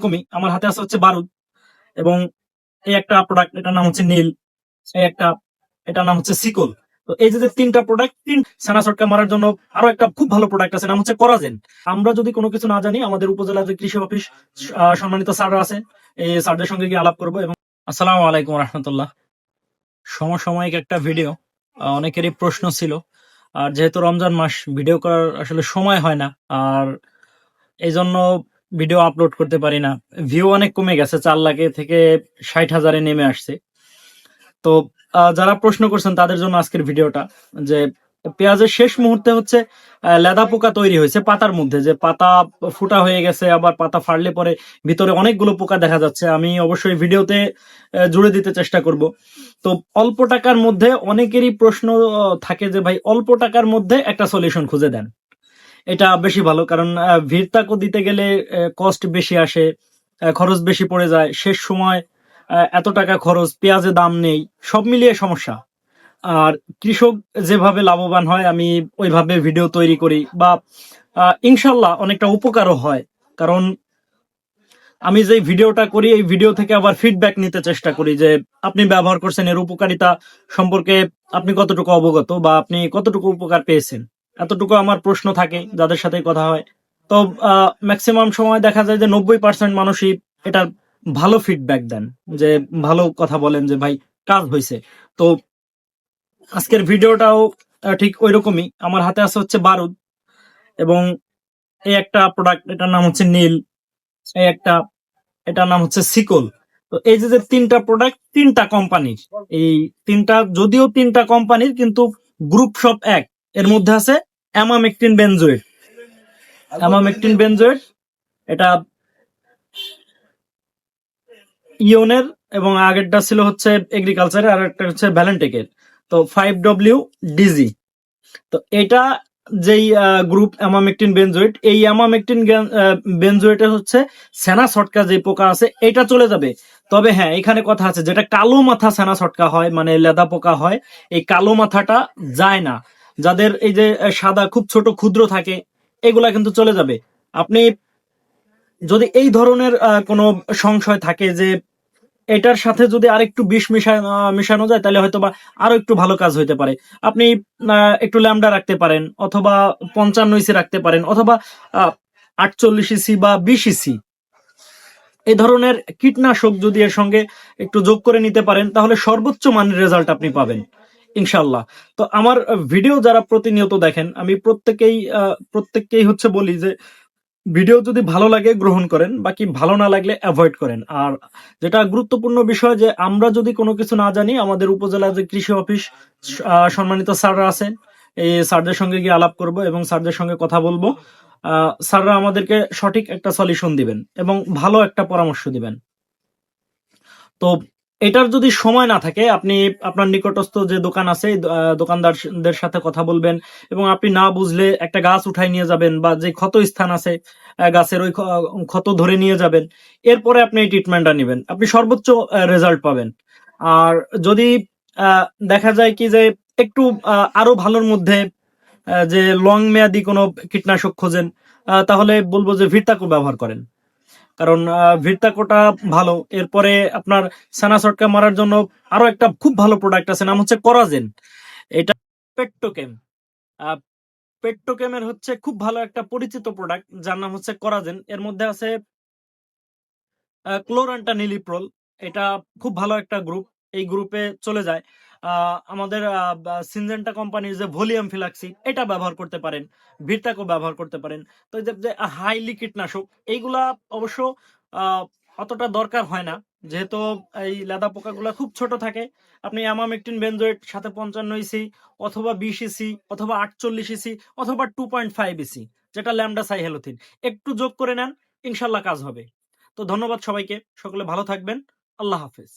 এরকমই আমার হাতে আছে হচ্ছে বারুদ এবং এই একটা প্রোডাক্ট, এটার নাম হচ্ছে নীল, এই একটা, এটার নাম হচ্ছে সিকল। তো এই যে তিনটা প্রোডাক্ট, ছানা ছটকা মারার জন্য আরো একটা খুব ভালো প্রোডাক্ট আছে, নাম হচ্ছে করাজেন। আমরা যদি কোনো কিছু না জানি, আমাদের উপজেলা যে কৃষি অফিস সম্মানিত স্যাররা আছে, এই স্যারদের সঙ্গে গিয়ে আলাপ করবো। এবং আসসালামু আলাইকুম রহমতুল্লাহ। সমসাময়িক একটা ভিডিও, অনেকেরই প্রশ্ন ছিল। আর যেহেতু রমজান মাস, ভিডিও করার আসলে সময় হয় না, আর এই জন্য ভিডিও আপলোড করতে পারি না। ভিউ অনেক কমে গেছে, 4 লাখে থেকে 60,000-এ নেমে আসছে। তো যারা প্রশ্ন করছেন তাদের জন্য আজকের ভিডিওটা, যে পেঁয়াজের শেষ মুহূর্তে হচ্ছে লেদা পোকা তৈরি হয়েছে পাতার মধ্যে, যে পাতা ফুটা হয়ে গেছে, আবার পাতা ফাড়লে পরে ভিতরে অনেকগুলো পোকা দেখা যাচ্ছে। আমি অবশ্যই ভিডিওতে জুড়ে দিতে চেষ্টা করব। তো অল্প টাকার মধ্যে অনেকেরই প্রশ্ন থাকে যে ভাই, অল্প টাকার মধ্যে একটা সলিউশন খুঁজে দেন। এটা বেশি ভালো, কারণ ভিড়তাকো দিতে গেলে কস্ট বেশি আসে, খরচ বেশি পড়ে যায়, শেষ সময় এত টাকা খরচ, পেঁয়াজের দাম নেই, সব মিলিয়ে সমস্যা। আর কৃষক যেভাবে লাভবান হয়, আমি ওইভাবে ভিডিও তৈরি করি, বা ইনশাল্লাহ অনেকটা উপকারও হয়। কারণ আমি যে ভিডিওটা করি, এই ভিডিও থেকে আবার ফিডব্যাক নিতে চেষ্টা করি, যে আপনি ব্যবহার করছেন, এর উপকারিতা সম্পর্কে আপনি কতটুকু অবগত, বা আপনি কতটুকু উপকার পেয়েছেন। এতটুকু আমার প্রশ্ন থাকে যাদের সাথে কথা হয়। তো ম্যাক্সিমাম সময় দেখা যায় যে 90% মানুষই এটা ভালো ফিডব্যাক দেন, যে ভালো কথা বলেন যে ভাই কাজ হয়েছে। তো আজকের ভিডিওটাও ঠিক ওই রকমই। আমার হাতে আছে হচ্ছে বারুদ এবং এই একটা প্রোডাক্ট, এটার নাম হচ্ছে নীল, এই একটা, এটার নাম হচ্ছে সিকল। তো এই যে তিনটা প্রোডাক্ট, তিনটা কোম্পানির, এই তিনটা যদিও তিনটা কোম্পানির, কিন্তু গ্রুপ সব এক। এর মধ্যে আছে অ্যামামেকটিন বেনজোয়েট। অ্যামামেকটিন বেনজোয়েট এটা ইওনের, এবং আগেরটা ছিল হচ্ছে এগ্রিকালচারের, আর একটা হচ্ছে ভ্যালেন্টেকের। তো 5W ডিজি। তো এটা যেই গ্রুপ অ্যামামেকটিন বেনজোয়েট, এই অ্যামামেকটিন বেনজোয়েটের হচ্ছে সেনা ছটকা যে পোকা আছে, এটা চলে যাবে। তবে হ্যাঁ, এখানে কথা আছে, যেটা কালো মাথা সেনা ছটকা হয়, মানে লেদা পোকা হয়, এই কালো মাথাটা যায় না। যাদের এই যে সাদা খুব ছোট ক্ষুদ্র থাকে, এগুলা কিন্তু চলে যাবে। আপনি যদি এই ধরনের কোনো সংশয় থাকে যে এটার সাথে যদি আরেকটু বিষ মিশানো যায়, তাহলে হয়তো বা আরো একটু ভালো কাজ হইতে পারে। আপনি একটু ল্যামডা রাখতে পারেন, অথবা 55 ইসি রাখতে পারেন, অথবা 48 ইসি বা 20 ইসি, এই ধরনের কীটনাশক যদি এর সঙ্গে একটু যোগ করে নিতে পারেন, তাহলে সর্বোচ্চ মানের রেজাল্ট আপনি পাবেন ইনশাল্লাহ। তো আমার ভিডিও যারা প্রতিনিয়ত দেখেন, আমি প্রত্যেককেই হচ্ছে বলি যে ভিডিও যদি ভালো লাগে গ্রহণ করেন, বাকি ভালো না লাগলে অ্যাভয়েড করেন। আর যেটা গুরুত্বপূর্ণ বিষয়, যে আমরা যদি কোনো কিছু না জানি, আমাদের উপজেলা যে কৃষি অফিস সম্মানিত স্যাররা আছেন, এই স্যারদের সঙ্গে গিয়ে আলাপ করব এবং স্যারদের সঙ্গে কথা বলবো। স্যাররা আমাদেরকে সঠিক একটা সলিউশন দিবেন এবং ভালো একটা পরামর্শ দিবেন। তো এটার যদি সময় না থাকে, আপনি আপনার নিকটস্থ যে দোকান আছে, দোকানদারদের সাথে কথা বলবেন, এবং আপনি না বুঝলে একটা গাছ উঠাই নিয়ে যাবেন, বা যে ক্ষত স্থান আছে গাছের, ওই ক্ষত ধরে নিয়ে যাবেন। এরপরে আপনি এই ট্রিটমেন্টটা নেবেন, আপনি সর্বোচ্চ রেজাল্ট পাবেন। আর যদি দেখা যায় কি যে একটু আরো ভালোর মধ্যে, যে লং মেয়াদি কোনো কীটনাশক খোঁজেন, তাহলে বলবো যে ভিরতাকো ব্যবহার করেন। কারণ ভিরতাকোটা ভালো। এরপরে আপনার ছানা ছটকা মারার জন্য আরো একটা খুব ভালো প্রোডাক্ট আছে, নাম হচ্ছে করাজেন। এটা পেট্টোকেম। আহ, পেট্টোকেমের হচ্ছে খুব ভালো একটা পরিচিত প্রোডাক্ট, যার নাম হচ্ছে করাজেন। এর মধ্যে আছে ক্লোরান্টা নিলিপ্রল। এটা খুব ভালো একটা গ্রুপ, এই গ্রুপে চলে যায়। আমাদের সিনজেন্টা কোম্পানির যে ভলিউম ফিলাক্সি, এটা ব্যবহার করতে পারেন, ভিরতাকো ব্যবহার করতে পারেন। তো এই যে হাইলি কীটনাশক, এইগুলা অবশ্য আহ, অতটা দরকার হয় না, যেহেতু এই লেদা পোকাগুলা খুব ছোট থাকে। আপনি অ্যামামেকটিন বেনজোয়েট সাথে 55 ইসি, অথবা 20 ইসি, অথবা 48 ইসি, অথবা 2.5 ইসি, যেটা ল্যামডা সাইহেলোথিন, একটু যোগ করে নেন, ইনশাল্লাহ কাজ হবে। তো ধন্যবাদ সবাইকে, সকলে ভালো থাকবেন। আল্লাহ হাফেজ।